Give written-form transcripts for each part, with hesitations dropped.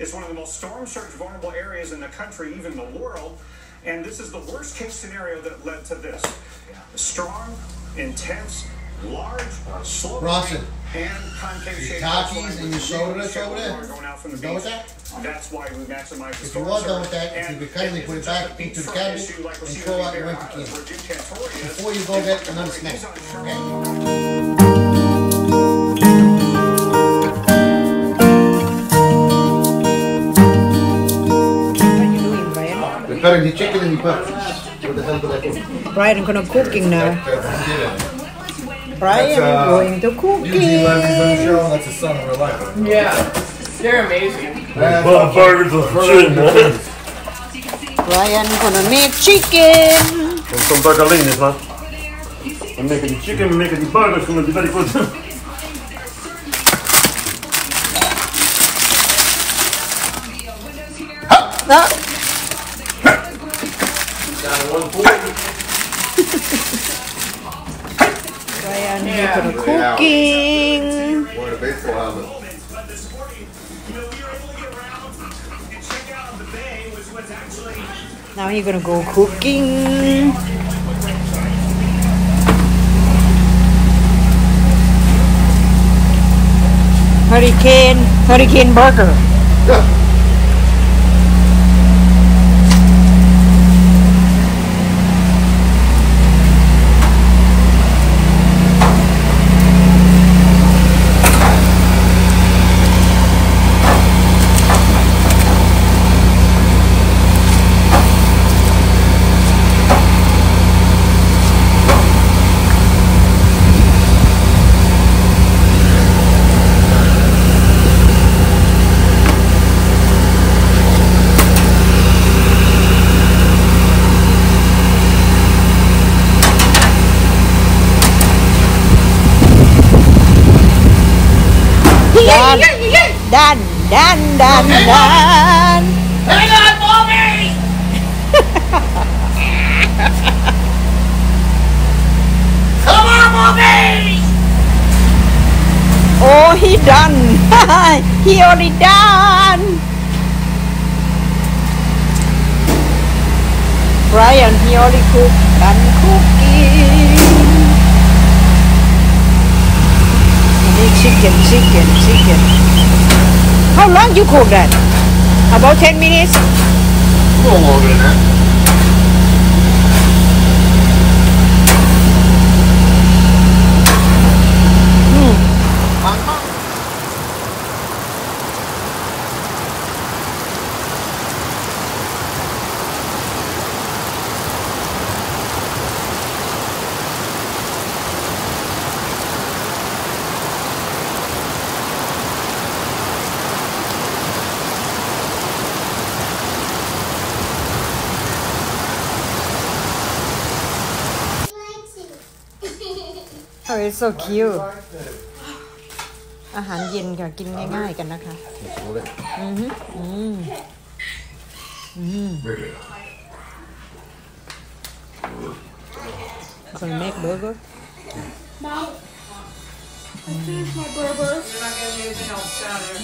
It's one of the most storm surge vulnerable areas in the country, even the world. And this is the worst case scenario that led to this. Strong, intense, large, slow and concave shape. Takis and your soda that's over there. Going out from the Done with beach. that? That's why we maximize the If you are done with that, if you could kindly put it back into the cabinet and throw out your empty can. Before you go get another snack. Okay? Cutting the chicken and the butter. What the hell did I do? Brian gonna cooking now. Brian going to cooking. That's a son of real life. Yeah, they're amazing. Burgers of shit, man. Brian gonna make chicken. Some tagalines, man. I'm making the chicken, I'm making the burgers, gonna be very good. Brian gonna cooking. Wearing a baseball helmet. Now he's gonna go cooking. Hurricane burger. Yeah. Done. Hang on, mommy! Come on, mommy! Oh, he done. He already done. Brian, he already done cooking. Chicken. How long you cook that? About 10 minutes? A little longer than that. Oh, it's so cute. อาหารเย็นค่ะกินง่ายๆกันนะคะ Gonna make burger. No. I finished my burger. You're not getting anything else down there.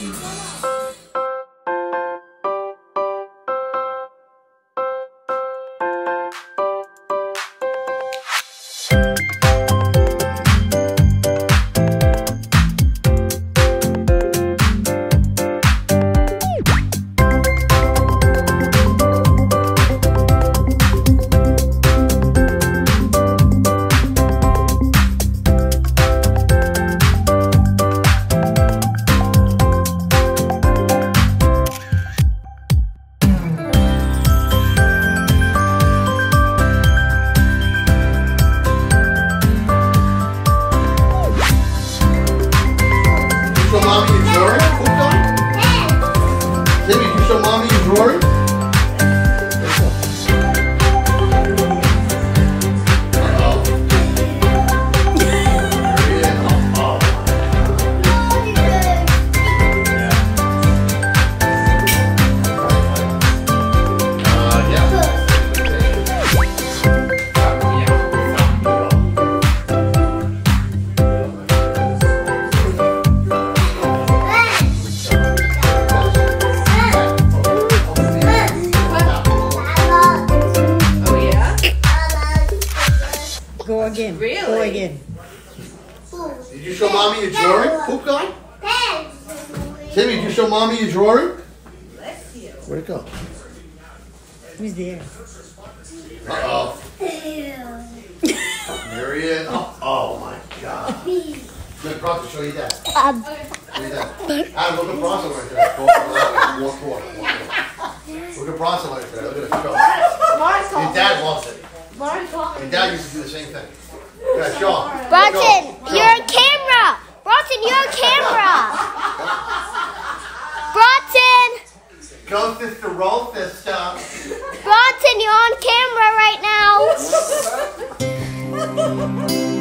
Bratton. Did you show mommy your drawing? Poop gone? Timmy, did you show mommy your drawing? Where'd it go? Who's there? Uh-oh. There he is. Oh my God. Let Bronson show you that. Show you that. Adam, look at Bronson right there. Walk forward. Look at Bronson right there. Look at it. Show. Your dad loves it. Your dad used to do the same thing. Yeah, show. Bronson, you're on camera. Bronson, you're on camera. Bronson. Go sister, roll sister. Bronson, you're on camera right now.